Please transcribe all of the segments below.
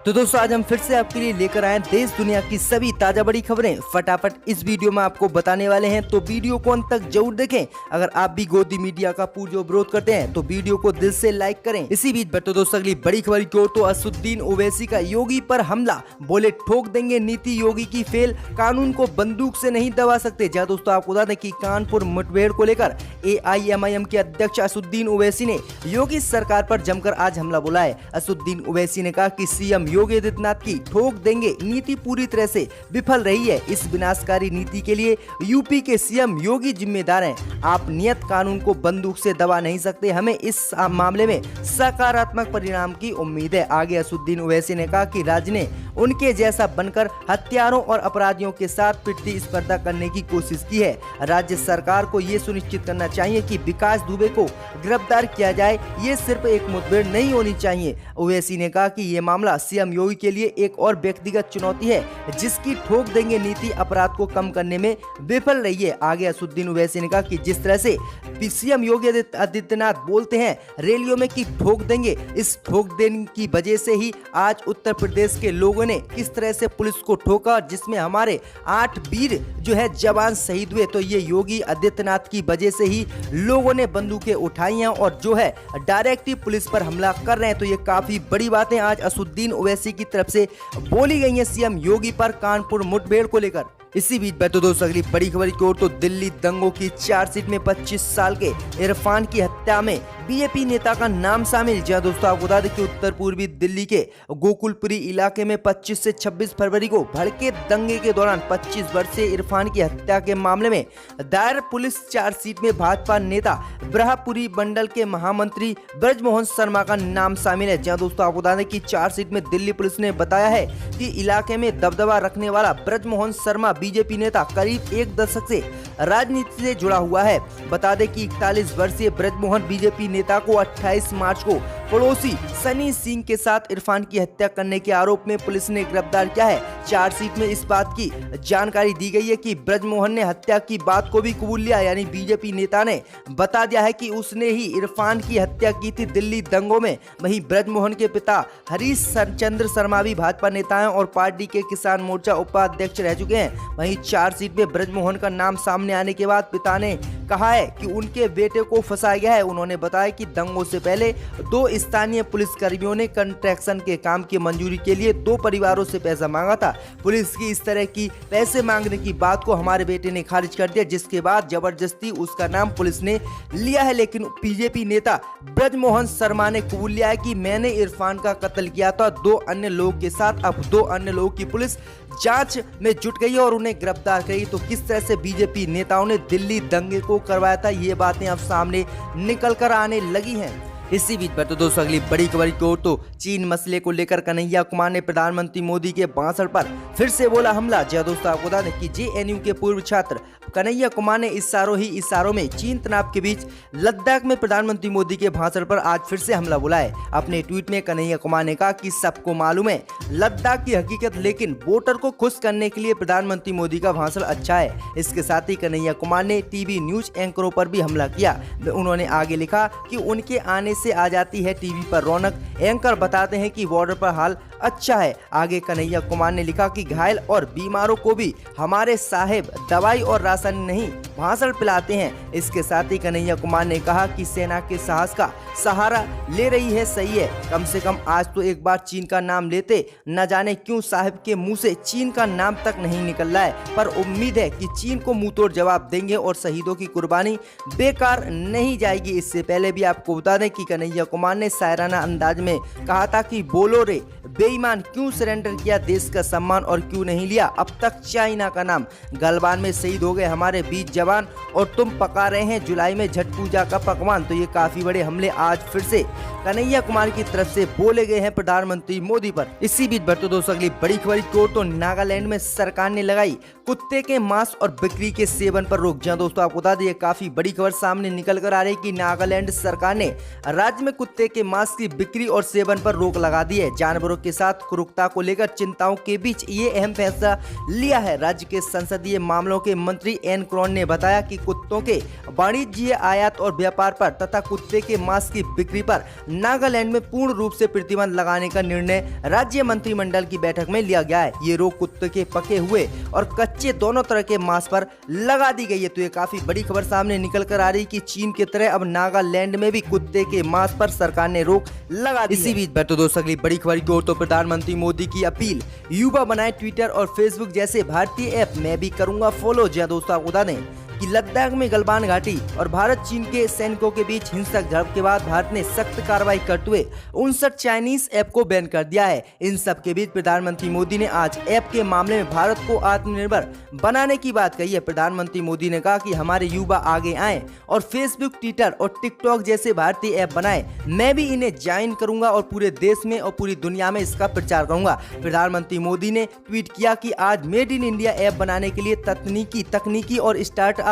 तो दोस्तों आज हम फिर से आपके लिए लेकर आए देश दुनिया की सभी ताजा बड़ी खबरें फटाफट इस वीडियो में आपको बताने वाले हैं, तो वीडियो को अंत तक जरूर देखें। अगर आप भी गोदी मीडिया का पूरा विरोध करते हैं तो वीडियो को दिल से लाइक करें। इसी बीच बढ़ते दोस्तों अगली बड़ी खबर की ओर, तो असदुद्दीन ओवैसी का योगी पर हमला, बोले ठोक देंगे नीति योगी की फेल, कानून को बंदूक से नहीं दबा सकते। जहाँ दोस्तों आपको बता दें कि कानपुर मुठभेड़ को लेकर AIMIM के अध्यक्ष असदुद्दीन ओवैसी ने योगी सरकार पर जमकर आज हमला बोला है। असदुद्दीन ओवैसी ने कहा कि CM योगी आदित्यनाथ की ठोक देंगे नीति पूरी तरह से विफल रही है। इस विनाशकारी नीति के लिए यूपी के CM योगी जिम्मेदार हैं। आप नियत कानून को बंदूक से दबा नहीं सकते। हमें इस मामले में सकारात्मक परिणाम की उम्मीद है। आगे असदुद्दीन ओवैसी ने कहा कि राज्य ने उनके जैसा बनकर हत्यारों और अपराधियों के साथ प्रतिस्पर्धा करने की कोशिश की है। राज्य सरकार को ये सुनिश्चित करना चाहिए कि विकास दुबे को गिरफ्तार किया जाए। ये सिर्फ एक मुठभेड़ नहीं होनी चाहिए। ओवैसी ने कहा कि ये मामला CM योगी के लिए एक और व्यक्तिगत चुनौती है, जिसकी ठोक देंगे नीति अपराध को कम करने में विफल रही है। आगे असदुद्दीन ओवैसी ने कहा कि जिस तरह से CM योगी आदित्यनाथ बोलते हैं रैलियों में कि ठोक देंगे, इस ठोक देने की वजह से ही आज उत्तर प्रदेश के लोगों ने किस तरह से पुलिस को ठोका, जिसमें हमारे 8 वीर जो है जवान शहीद हुए। तो ये योगी आदित्यनाथ की वजह से ही लोगों ने बंदूकें उठाई हैं और जो है डायरेक्टली पुलिस पर हमला कर रहे हैं। तो ये काफी बड़ी बातें आज असदुद्दीन ओवैसी की तरफ से बोली गई हैं CM योगी पर कानपुर मुठभेड़ को लेकर। इसी बीच बैठो दोस्तों अगली बड़ी खबर की ओर, तो दिल्ली दंगों की चार्जशीट में 25 साल के इरफान की हत्या में BJP नेता का नाम शामिल। जहां दोस्तों आपको बता दें कि उत्तर पूर्वी दिल्ली के गोकुलपुरी इलाके में 25 से 26 फरवरी को भड़के दंगे के दौरान 25 वर्षीय इरफान की हत्या के मामले में दायर पुलिस चार्जशीट में भाजपा नेता ब्रह्मपुरी मंडल के महामंत्री ब्रजमोहन शर्मा का नाम शामिल है। जहां दोस्तों आपको बता दें कि चार्जशीट में दिल्ली पुलिस ने बताया है कि इलाके में दबदबा रखने वाला ब्रजमोहन शर्मा BJP नेता करीब एक दशक से राजनीति से जुड़ा हुआ है। बता दें कि 41 वर्षीय ब्रजमोहन BJP नेता को 28 मार्च को पड़ोसी सनी सिंह के साथ इरफान की हत्या करने के आरोप में पुलिस ने गिरफ्तार किया है। चार्जशीट में इस बात की जानकारी दी गई है कि ब्रजमोहन ने हत्या की बात को भी कबूल लिया, यानी BJP नेता ने बता दिया है कि उसने ही इरफान की हत्या की थी दिल्ली दंगों में। वहीं ब्रजमोहन के पिता हरीश चंद्र शर्मा भी भाजपा नेता हैं और पार्टी के किसान मोर्चा उपाध्यक्ष रह चुके हैं। वहीं चार्जशीट में ब्रजमोहन का नाम सामने आने के बाद पिता ने कहा है कि उनके बेटे को फंसाया गया है। उन्होंने बताया कि दंगों से पहले 2 स्थानीय पुलिस कर्मियों ने कंस्ट्रक्शन के काम की मंजूरी के लिए 2 परिवारों से पैसा मांगा था। पुलिस की इस तरह की पैसे मांगने की बात को हमारे बेटे ने खारिज कर दिया, जिसके बाद जबरदस्ती उसका नाम पुलिस ने लिया है। लेकिन BJP नेता ब्रजमोहन शर्मा ने कबूल लिया है कि मैंने इरफान का कत्ल किया था 2 अन्य लोगों के साथ। अब 2 अन्य लोगों की पुलिस जांच में जुट गई है और उन्हें गिरफ्तार करी। तो किस तरह से BJP नेताओं ने दिल्ली दंगे को करवाया था, ये बातें अब सामने निकल कर आने लगी हैं। इसी बीच पर तो दोस्तों अगली बड़ी खबर की ओर, तो चीन मसले को लेकर कन्हैया कुमार ने प्रधानमंत्री मोदी के भाषण पर फिर से बोला हमला। जहाँ दोस्तों आपको बता दें कि JNU के पूर्व छात्र कन्हैया कुमार ने इशारों में चीन तनाव के बीच लद्दाख में प्रधानमंत्री मोदी के भाषण पर आज फिर से हमला बोला है। अपने ट्वीट में कन्हैया कुमार ने कहा कि सबको मालूम है लद्दाख की हकीकत, लेकिन वोटर को खुश करने के लिए प्रधानमंत्री मोदी का भाषण अच्छा है। इसके साथ ही कन्हैया कुमार ने TV न्यूज एंकरों पर भी हमला किया। उन्होंने आगे लिखा कि उनके आने से आ जाती है टीवी पर रौनक, एंकर बताते हैं कि बॉर्डर पर हाल अच्छा है। आगे कन्हैया कुमार ने लिखा कि घायल और बीमारों को भी हमारे साहेब दवाई और राशन नहीं भाषण पिलाते हैं। इसके साथ ही कन्हैया कुमार ने कहा कि सेना के साहस का सहारा ले रही है, सही है, कम से कम आज तो एक बार चीन का नाम लेते। न जाने क्यों साहब के मुंह से चीन का नाम तक नहीं निकल रहा है, पर उम्मीद है कि चीन को मुंह तोड़ जवाब देंगे और शहीदों की कुर्बानी बेकार नहीं जाएगी। इससे पहले भी आपको बता दें कि कन्हैया कुमार ने शायराना अंदाज में कहा था कि बोलो रे बेईमान, क्यों सरेंडर किया देश का सम्मान और क्यों नहीं लिया अब तक चाइना का नाम। गलवान में शहीद हो गए हमारे 20 जवान और तुम पका रहे हैं जुलाई में छठ पूजा का पकवान। तो ये काफी बड़े हमले आज फिर से कन्हैया कुमार की तरफ से बोले गए हैं प्रधानमंत्री मोदी पर। इसी बीच बढ़ते दोस्तों अगली बड़ी खबर की ओर, तो नागालैंड में सरकार ने लगाई कुत्ते के मांस और बिक्री के सेवन पर रोक। जहां दोस्तों आपको बता दें काफी बड़ी खबर सामने निकल कर आ रही है कि नागालैंड सरकार ने राज्य में कुत्ते के मांस की बिक्री और सेवन पर रोक लगा दी है। जानवरों के साथ क्रूरता को लेकर चिंताओं के बीच ये अहम फैसला लिया है। राज्य के संसदीय मामलों के मंत्री एन क्रॉन ने बताया कि कुत्तों के वाणिज्य आयात और व्यापार पर तथा कुत्ते के मांस की बिक्री पर नागालैंड में पूर्ण रूप से प्रतिबंध लगाने का निर्णय राज्य मंत्रिमंडल की बैठक में लिया गया है। ये रोक कुत्ते के पके हुए और कच्चे दोनों तरह के मांस पर लगा दी गई है। तो ये काफी बड़ी खबर सामने निकल कर आ रही कि चीन की तरह अब नागालैंड में भी कुत्ते के मांस पर सरकार ने रोक लगा दी। इसी बीच तो दोस्तों अगली बड़ी खबर की ओर तो प्रधानमंत्री मोदी की अपील, युवा बनाए ट्विटर और फेसबुक जैसे भारतीय ऐप, मैं भी करूंगा फॉलो। जी दोस्तों आपको बता दें कि लद्दाख में गलवान घाटी और भारत चीन के सैनिकों के बीच हिंसक झड़प के बाद भारत ने सख्त कार्रवाई करते हुए 59 चाइनीज ऐप को बैन कर दिया है। इन सब के बीच प्रधानमंत्री मोदी ने आज ऐप के मामले में भारत को आत्मनिर्भर बनाने की बात कही है। प्रधानमंत्री मोदी ने कहा कि हमारे युवा आगे आए और फेसबुक, ट्विटर और टिकटॉक जैसे भारतीय ऐप बनाए। मैं भी इन्हें ज्वाइन करूंगा और पूरे देश में और पूरी दुनिया में इसका प्रचार करूंगा। प्रधानमंत्री मोदी ने ट्वीट किया कि आज मेड इन इंडिया ऐप बनाने के लिए तकनीकी और स्टार्टअप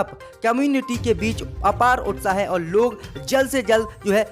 कम्युनिटी के बीच अपार उत्साह है और लोग जल्द से जल्द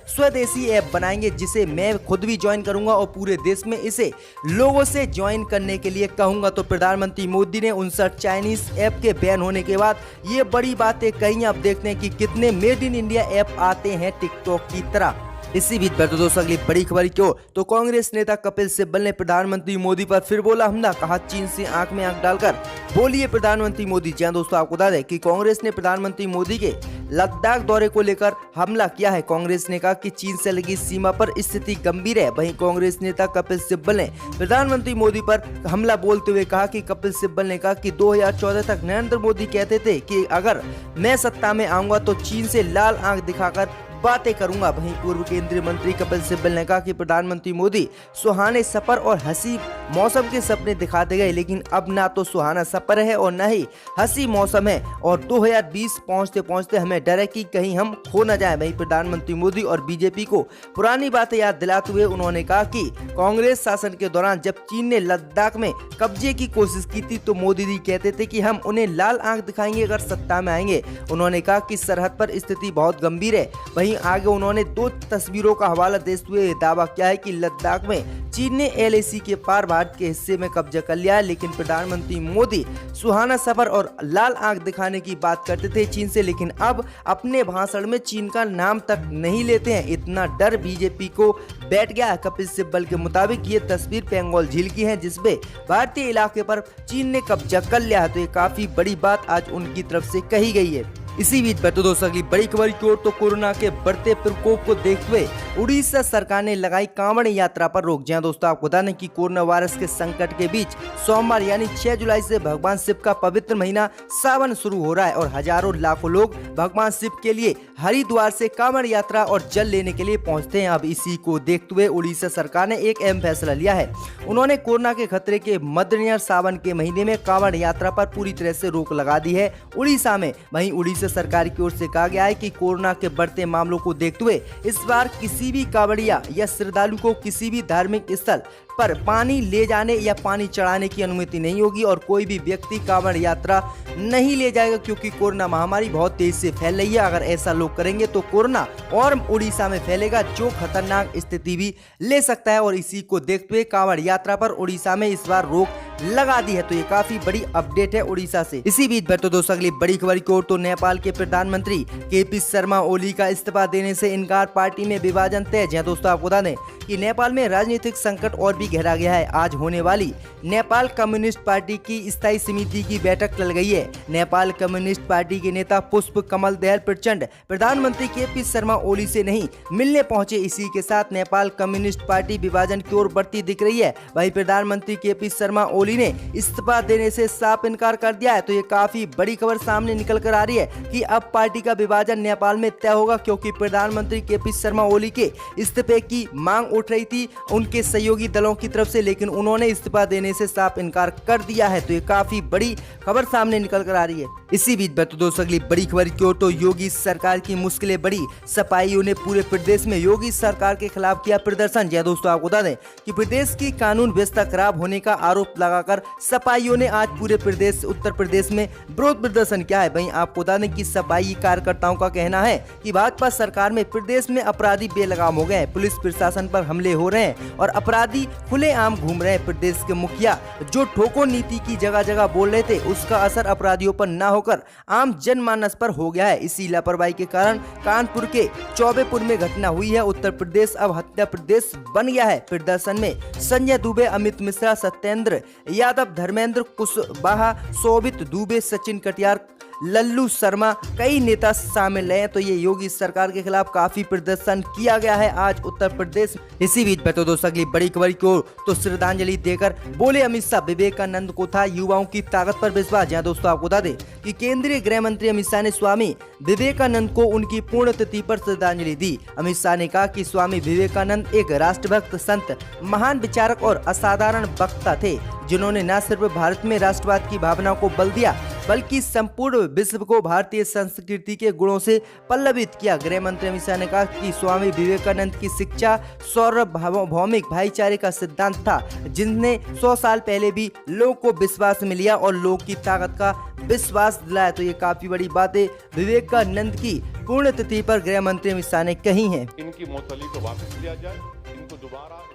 स्वदेशी ऐप बनाएंगे, जिसे मैं खुद भी ज्वाइन करूंगा और पूरे देश में इसे लोगों से ज्वाइन करने के लिए कहूंगा। तो प्रधानमंत्री मोदी ने 59 चाइनीज ऐप के बैन होने के बाद ये बड़ी बातें कही। अब देखते हैं कि कितने मेड इन इंडिया ऐप आते हैं टिकटॉक की तरह। इसी बीच पर तो दोस्तों अगली बड़ी खबर क्यों तो कांग्रेस नेता कपिल सिब्बल ने प्रधानमंत्री मोदी पर फिर बोला हमला, कहा चीन से आंख में आंख डालकर बोलिए प्रधानमंत्री मोदी। जी दोस्तों आपको बता दें कि कांग्रेस ने प्रधानमंत्री मोदी के लद्दाख दौरे को लेकर हमला किया है। कांग्रेस ने कहा कि चीन से लगी सीमा पर स्थिति गंभीर है। वहीं कांग्रेस नेता कपिल सिब्बल ने प्रधानमंत्री मोदी पर हमला बोलते हुए कहा कि कपिल सिब्बल ने कहा कि 2014 तक नरेंद्र मोदी कहते थे कि अगर मैं सत्ता में आऊंगा तो चीन से लाल आंख दिखाकर बातें करूंगा। वहीं पूर्व केंद्रीय मंत्री कपिल सिब्बल ने कहा कि प्रधानमंत्री मोदी सुहाने सफर और हंसी मौसम के सपने दिखाते गए, लेकिन अब ना तो सुहाना सफर है और न ही हंसी मौसम है और 2020 पहुंचते पहुंचते हमें डर है कि कहीं हम खो न जाएं। वहीं प्रधानमंत्री मोदी और बीजेपी को पुरानी बातें याद दिलाते हुए उन्होंने कहा कि कांग्रेस शासन के दौरान जब चीन ने लद्दाख में कब्जे की कोशिश की थी तो मोदी जी कहते थे कि हम उन्हें लाल आंख दिखाएंगे अगर सत्ता में आएंगे। उन्होंने कहा कि सरहद पर स्थिति बहुत गंभीर है। वहीं आगे उन्होंने 2 तस्वीरों का हवाला देते हुए दावा किया है कि लद्दाख में चीन ने LAC के पार भारत के हिस्से में कब्जा कर लिया है, लेकिन प्रधानमंत्री मोदी सुहाना सफर और लाल आंख दिखाने की बात करते थे चीन से, लेकिन अब अपने भाषण में चीन का नाम तक नहीं लेते हैं। इतना डर बीजेपी को बैठ गया है। कपिल सिब्बल के मुताबिक ये तस्वीर पेंगोल झील की है, जिसमें भारतीय इलाके पर चीन ने कब्जा कर लिया है। तो ये काफी बड़ी बात आज उनकी तरफ से कही गई है। इसी बीच पर तो दोस्तों अगली बड़ी खबर की ओर तो कोरोना के बढ़ते प्रकोप को देखते हुए उड़ीसा सरकार ने लगाई कांवड़ यात्रा पर रोक। जहां दोस्तों आपको बता दें कि कोरोना वायरस के संकट के बीच सोमवार यानी 6 जुलाई से भगवान शिव का पवित्र महीना सावन शुरू हो रहा है और हजारों लाखों लोग भगवान शिव के लिए हरिद्वार से कांवड़ यात्रा और जल लेने के लिए पहुंचते हैं। अब इसी को देखते हुए उड़ीसा सरकार ने एक अहम फैसला लिया है। उन्होंने कोरोना के खतरे के मद्देनजर सावन के महीने में कांवड़ यात्रा पर पूरी तरह से रोक लगा दी है उड़ीसा में। वहीं उड़ीसा सरकार की ओर से कहा गया है कि कोरोना के बढ़ते मामलों को देखते हुए इस बार किसी भी कांवड़िया या श्रद्धालु को किसी भी धार्मिक स्थल पर पानी ले जाने या पानी चढ़ाने की अनुमति नहीं होगी और कोई भी व्यक्ति कांवड़ यात्रा नहीं ले जाएगा, क्योंकि कोरोना महामारी बहुत तेज से फैल रही है। अगर ऐसा लोग करेंगे तो कोरोना और उड़ीसा में फैलेगा, जो खतरनाक स्थिति भी ले सकता है। और इसी को देखते हुए कांवड़ यात्रा पर उड़ीसा में इस बार रोक लगा दी है। तो ये काफी बड़ी अपडेट है उड़ीसा से। इसी बीच पर तो दोस्तों अगली बड़ी खबर की ओर तो नेपाल के प्रधानमंत्री KP शर्मा ओली का इस्तीफा देने से इनकार, पार्टी में विभाजन तय। जहां दोस्तों आपको बता दें कि नेपाल में राजनीतिक संकट और भी गहरा गया है। आज होने वाली नेपाल कम्युनिस्ट पार्टी की स्थायी समिति की बैठक टल गई है। नेपाल कम्युनिस्ट पार्टी के नेता पुष्प कमल दहल प्रचंड प्रधानमंत्री KP शर्मा ओली से नहीं मिलने पहुंचे। इसी के साथ नेपाल कम्युनिस्ट पार्टी विभाजन की ओर बढ़ती दिख रही है। वहीं प्रधानमंत्री KP शर्मा ओली ने इस्तीफा देने से साफ इनकार कर दिया है। तो ये काफी बड़ी खबर सामने निकल कर आ रही है कि अब पार्टी का विभाजन नेपाल में तय होगा, क्योंकि प्रधानमंत्री KP शर्मा ओली के इस्तीफे की मांग उठ रही थी उनके सहयोगी दलों की तरफ से, लेकिन उन्होंने इस्तीफा देने से साफ इनकार कर दिया है। तो ये काफी बड़ी खबर सामने निकल कर आ रही है। इसी बीच तो दोस्तों अगली बड़ी खबर की ओर तो योगी सरकार की मुश्किलें बढ़ी, सपाइयों ने पूरे प्रदेश में योगी सरकार के खिलाफ किया प्रदर्शन। जय दोस्तों आपको बता दें कि प्रदेश की कानून व्यवस्था खराब होने का आरोप लगा लगाकर सपाइयों ने आज पूरे प्रदेश उत्तर प्रदेश में विरोध प्रदर्शन किया है। वहीं आपको बता दें कि सपाई कार्यकर्ताओं का कहना है कि भाजपा सरकार में प्रदेश में अपराधी बेलगाम हो गए हैं, पुलिस प्रशासन पर हमले हो रहे हैं और अपराधी खुलेआम घूम रहे हैं। प्रदेश के मुखिया जो ठोको नीति की जगह जगह बोल रहे थे, उसका असर अपराधियों पर न होकर आम जनमानस पर हो गया है। इसी लापरवाही के कारण कानपुर के चौबेपुर में घटना हुई है। उत्तर प्रदेश अब हत्या प्रदेश बन गया है। प्रदर्शन में संजय दुबे, अमित मिश्रा, सत्येंद्र यादव, धर्मेंद्र कुशवाहा, शोभित दुबे, सचिन कटियार, लल्लू शर्मा, कई नेता शामिल हैं। तो ये योगी सरकार के खिलाफ काफी प्रदर्शन किया गया है आज उत्तर प्रदेश। इसी बीच बता दो अगली बड़ी खबर की ओर तो श्रद्धांजलि देकर बोले अमित शाह, विवेकानंद को था युवाओं की ताकत पर विश्वास। जहां दोस्तों आपको बता दें कि केंद्रीय गृह मंत्री अमित शाह ने स्वामी विवेकानंद को उनकी पुण्यतिथि पर श्रद्धांजलि दी। अमित शाह ने कहा कि स्वामी विवेकानंद एक राष्ट्रभक्त, संत, महान विचारक और असाधारण वक्ता थे, जिन्होंने न सिर्फ भारत में राष्ट्रवाद की भावनाओं को बल दिया बल्कि संपूर्ण विश्व को भारतीय संस्कृति के गुणों से पल्लवित किया। गृह मंत्री अमित शाह ने कहा कि स्वामी विवेकानंद की शिक्षा सार्वभौमिक भाईचारे का सिद्धांत था, जिसने 100 साल पहले भी लोगों को विश्वास में लिया और लोग की ताकत का विश्वास दिलाया। तो ये काफी बड़ी बातें विवेकानंद की पुण्यतिथि पर गृह मंत्री अमित शाह ने कही हैं। इनकी मौतली को वापस लिया जाए, इनको दोबारा